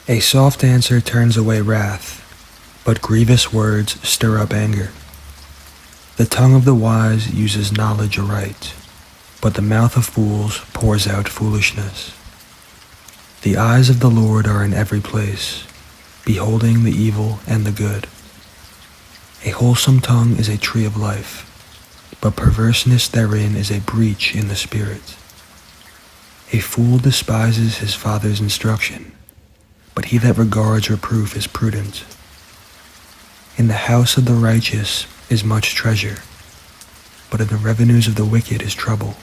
A soft answer turns away wrath, but grievous words stir up anger. The tongue of the wise uses knowledge aright, but the mouth of fools pours out foolishness. The eyes of the Lord are in every place, beholding the evil and the good. A wholesome tongue is a tree of life, but perverseness therein is a breach in the spirit. A fool despises his father's instruction, but he that regards reproof is prudent. In the house of the righteous is much treasure, but in the revenues of the wicked is trouble.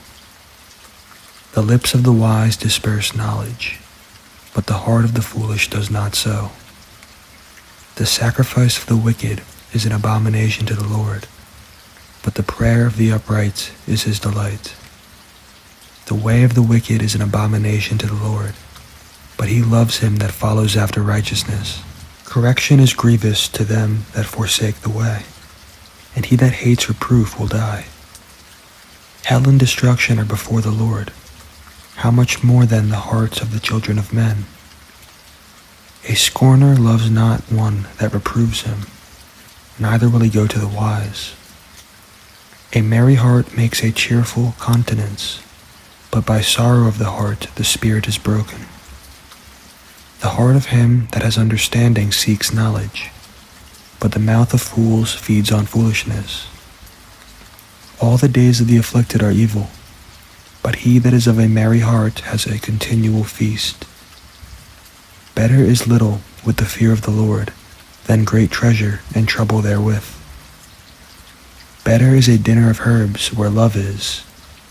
The lips of the wise disperse knowledge, but the heart of the foolish does not so. The sacrifice of the wicked is an abomination to the Lord, but the prayer of the upright is his delight. The way of the wicked is an abomination to the Lord, but he loves him that follows after righteousness. Correction is grievous to them that forsake the way, and he that hates reproof will die. Hell and destruction are before the Lord. How much more then the hearts of the children of men? A scorner loves not one that reproves him, neither will he go to the wise. A merry heart makes a cheerful countenance, but by sorrow of the heart the spirit is broken. The heart of him that has understanding seeks knowledge, but the mouth of fools feeds on foolishness. All the days of the afflicted are evil, but he that is of a merry heart has a continual feast. Better is little with the fear of the Lord than great treasure and trouble therewith. Better is a dinner of herbs where love is,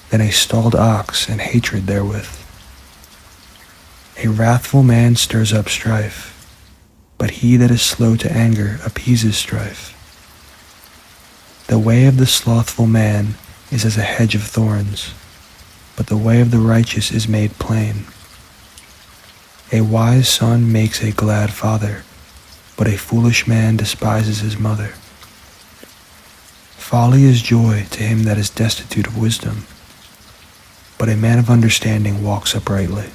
than a stalled ox and hatred therewith. A wrathful man stirs up strife, but he that is slow to anger appeases strife. The way of the slothful man is as a hedge of thorns, but the way of the righteous is made plain. A wise son makes a glad father, but a foolish man despises his mother. Folly is joy to him that is destitute of wisdom, but a man of understanding walks uprightly.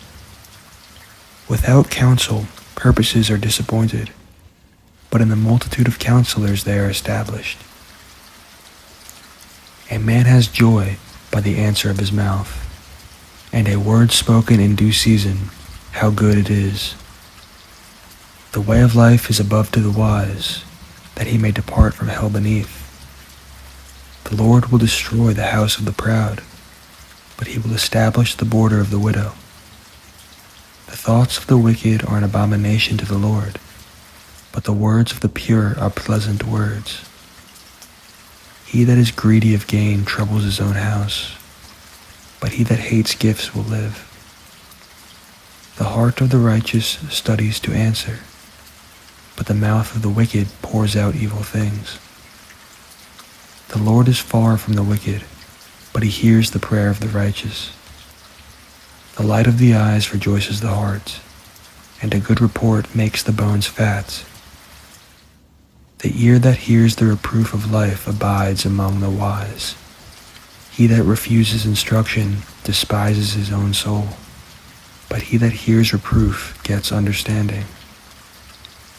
Without counsel, purposes are disappointed, but in the multitude of counselors they are established. A man has joy by the answer of his mouth, and a word spoken in due season, how good it is. The way of life is above to the wise, that he may depart from hell beneath. The Lord will destroy the house of the proud, but he will establish the border of the widow. The thoughts of the wicked are an abomination to the Lord, but the words of the pure are pleasant words. He that is greedy of gain troubles his own house, but he that hates gifts will live. The heart of the righteous studies to answer, but the mouth of the wicked pours out evil things. The Lord is far from the wicked, but he hears the prayer of the righteous. The light of the eyes rejoices the heart, and a good report makes the bones fat. The ear that hears the reproof of life abides among the wise. He that refuses instruction despises his own soul, but he that hears reproof gets understanding.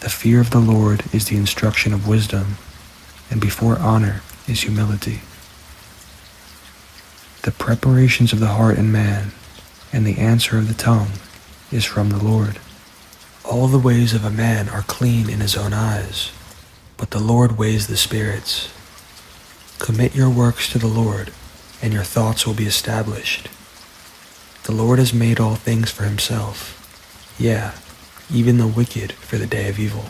The fear of the Lord is the instruction of wisdom, and before honor is humility. The preparations of the heart in man, and the answer of the tongue, is from the Lord. All the ways of a man are clean in his own eyes, but the Lord weighs the spirits. Commit your works to the Lord, and your thoughts will be established. The Lord has made all things for himself, yea, even the wicked for the day of evil.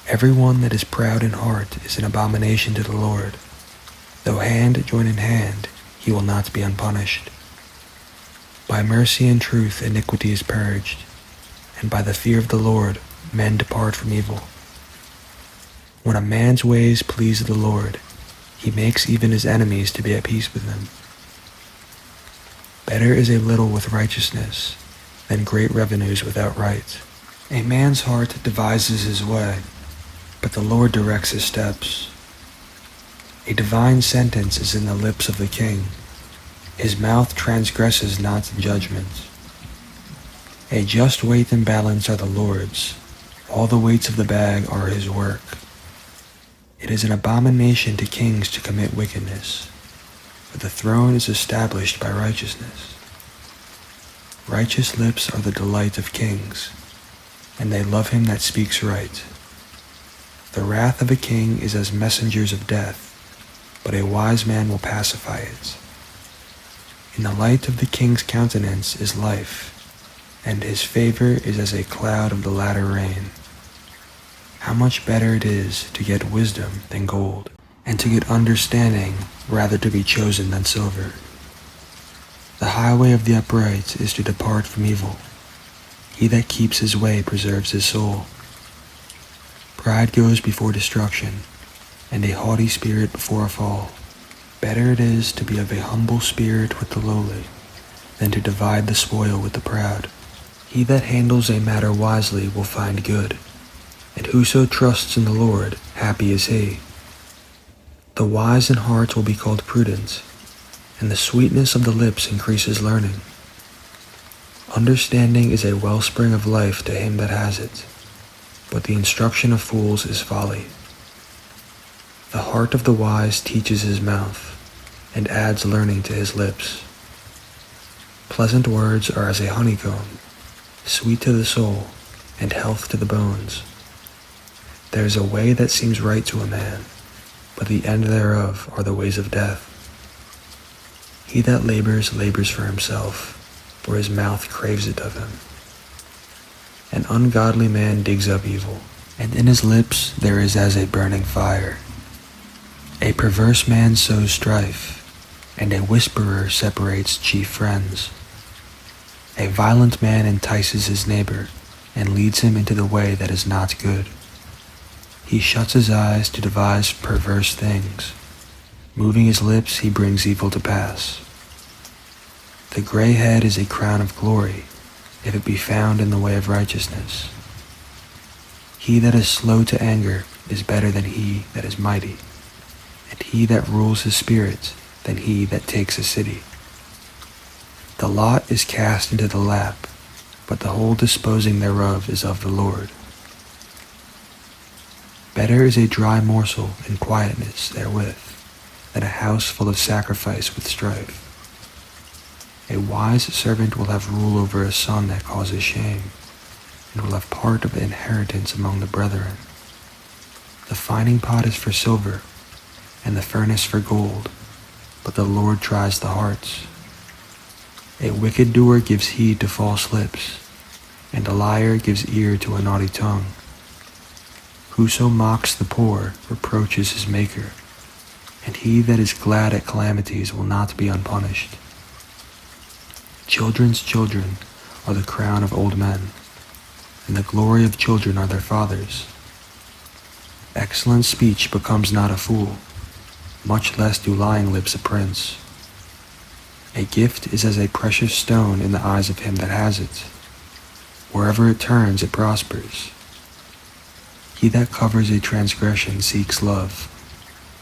Every one that is proud in heart is an abomination to the Lord. Though hand join in hand, he will not be unpunished. By mercy and truth iniquity is purged, and by the fear of the Lord men depart from evil. When a man's ways please the Lord, he makes even his enemies to be at peace with him. Better is a little with righteousness than great revenues without right. A man's heart devises his way, but the Lord directs his steps. A divine sentence is in the lips of the king. His mouth transgresses not judgment. A just weight and balance are the Lord's. All the weights of the bag are his work. It is an abomination to kings to commit wickedness, but the throne is established by righteousness. Righteous lips are the delight of kings, and they love him that speaks right. The wrath of a king is as messengers of death, but a wise man will pacify it. In the light of the king's countenance is life, and his favor is as a cloud of the latter rain. How much better it is to get wisdom than gold, and to get understanding rather to be chosen than silver. The highway of the upright is to depart from evil. He that keeps his way preserves his soul. Pride goes before destruction, and a haughty spirit before a fall. Better it is to be of a humble spirit with the lowly, than to divide the spoil with the proud. He that handles a matter wisely will find good, and whoso trusts in the Lord, happy is he. The wise in heart will be called prudent, and the sweetness of the lips increases learning. Understanding is a wellspring of life to him that has it, but the instruction of fools is folly. The heart of the wise teaches his mouth, and adds learning to his lips. Pleasant words are as a honeycomb, sweet to the soul, and health to the bones. There is a way that seems right to a man, but the end thereof are the ways of death. He that labors for himself, for his mouth craves it of him. An ungodly man digs up evil, and in his lips there is as a burning fire. A perverse man sows strife, and a whisperer separates chief friends. A violent man entices his neighbor, and leads him into the way that is not good. He shuts his eyes to devise perverse things. Moving his lips, he brings evil to pass. The gray head is a crown of glory, if it be found in the way of righteousness. He that is slow to anger is better than he that is mighty, and he that rules his spirit than he that takes a city. The lot is cast into the lap, but the whole disposing thereof is of the Lord. Better is a dry morsel and quietness therewith, than a house full of sacrifice with strife. A wise servant will have rule over a son that causes shame, and will have part of the inheritance among the brethren. The fining pot is for silver, and the furnace for gold, but the Lord tries the hearts. A wicked doer gives heed to false lips, and a liar gives ear to a naughty tongue. Whoso mocks the poor reproaches his Maker, and he that is glad at calamities will not be unpunished. Children's children are the crown of old men, and the glory of children are their fathers. Excellent speech becomes not a fool, much less do lying lips a prince. A gift is as a precious stone in the eyes of him that has it. Wherever it turns, it prospers. He that covers a transgression seeks love,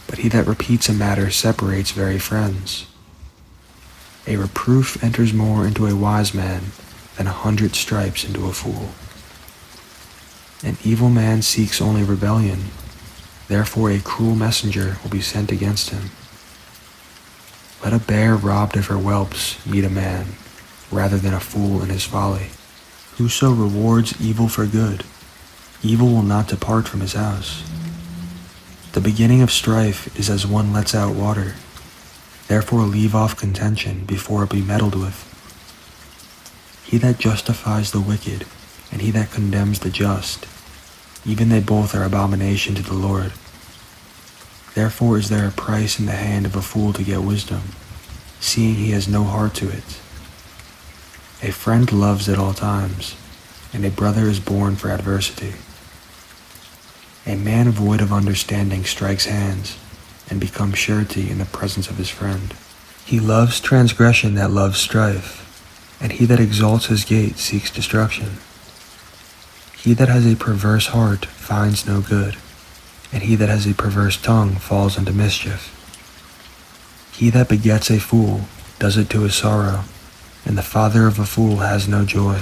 but he that repeats a matter separates very friends. A reproof enters more into a wise man than 100 stripes into a fool. An evil man seeks only rebellion, therefore a cruel messenger will be sent against him. Let a bear robbed of her whelps meet a man, rather than a fool in his folly. Whoso rewards evil for good, evil will not depart from his house. The beginning of strife is as one lets out water. Therefore leave off contention before it be meddled with. He that justifies the wicked, and he that condemns the just, even they both are abomination to the Lord. Therefore is there a price in the hand of a fool to get wisdom, seeing he has no heart to it. A friend loves at all times, and a brother is born for adversity. A man void of understanding strikes hands, and becomes surety in the presence of his friend. He loves transgression that loves strife, and he that exalts his gate seeks destruction. He that has a perverse heart finds no good, and he that has a perverse tongue falls into mischief. He that begets a fool does it to his sorrow, and the father of a fool has no joy.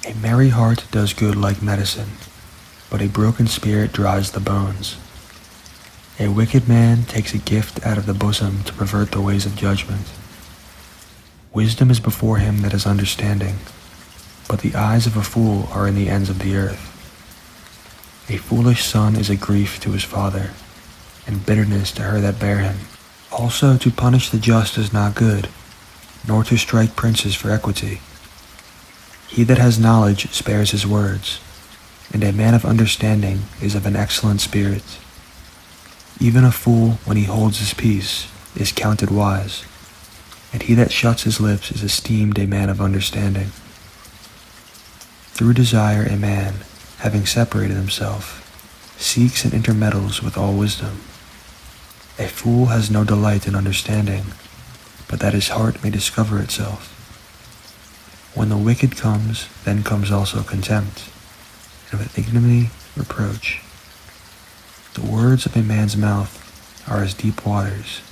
A merry heart does good like medicine, but a broken spirit dries the bones. A wicked man takes a gift out of the bosom to pervert the ways of judgment. Wisdom is before him that is understanding, but the eyes of a fool are in the ends of the earth. A foolish son is a grief to his father, and bitterness to her that bare him. Also to punish the just is not good, nor to strike princes for equity. He that has knowledge spares his words, and a man of understanding is of an excellent spirit. Even a fool, when he holds his peace, is counted wise, and he that shuts his lips is esteemed a man of understanding. Through desire a man, having separated himself, seeks and intermeddles with all wisdom. A fool has no delight in understanding, but that his heart may discover itself. When the wicked comes, then comes also contempt, and with ignominy reproach. The words of a man's mouth are as deep waters,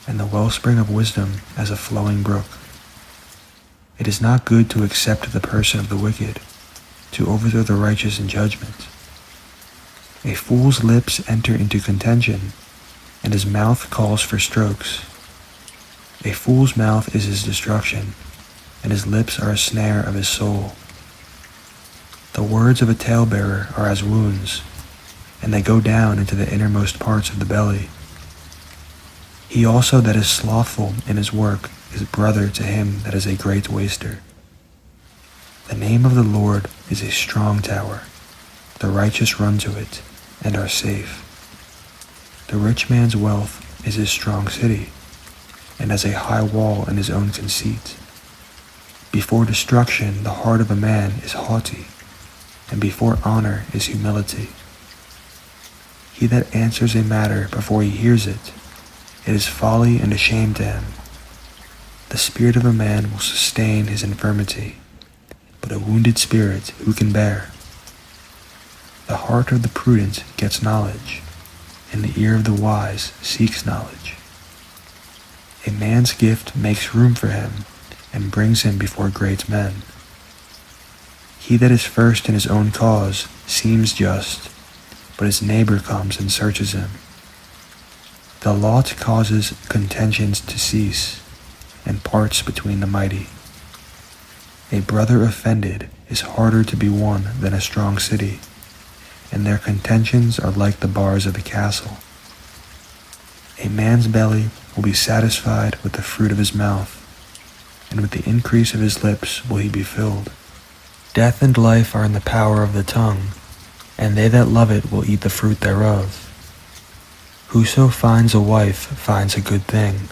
and the wellspring of wisdom as a flowing brook. It is not good to accept the person of the wicked, to overthrow the righteous in judgment. A fool's lips enter into contention, and his mouth calls for strokes. A fool's mouth is his destruction, and his lips are a snare of his soul. The words of a talebearer are as wounds, and they go down into the innermost parts of the belly. He also that is slothful in his work is brother to him that is a great waster. The name of the Lord is a strong tower. The righteous run to it, and are safe. The rich man's wealth is his strong city, and as a high wall in his own conceit. Before destruction the heart of a man is haughty, and before honor is humility. He that answers a matter before he hears it, it is folly and a shame to him. The spirit of a man will sustain his infirmity, but a wounded spirit who can bear? The heart of the prudent gets knowledge, and the ear of the wise seeks knowledge. A man's gift makes room for him, and brings him before great men. He that is first in his own cause seems just, but his neighbor comes and searches him. The lot causes contentions to cease, and parts between the mighty. A brother offended is harder to be won than a strong city, and their contentions are like the bars of a castle. A man's belly will be satisfied with the fruit of his mouth, and with the increase of his lips will he be filled. Death and life are in the power of the tongue, and they that love it will eat the fruit thereof. Whoso finds a wife finds a good thing,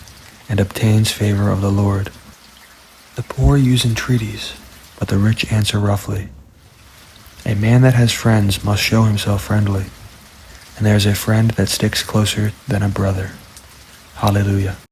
and obtains favor of the Lord. The poor use entreaties, but the rich answer roughly. A man that has friends must show himself friendly, and there is a friend that sticks closer than a brother. Hallelujah.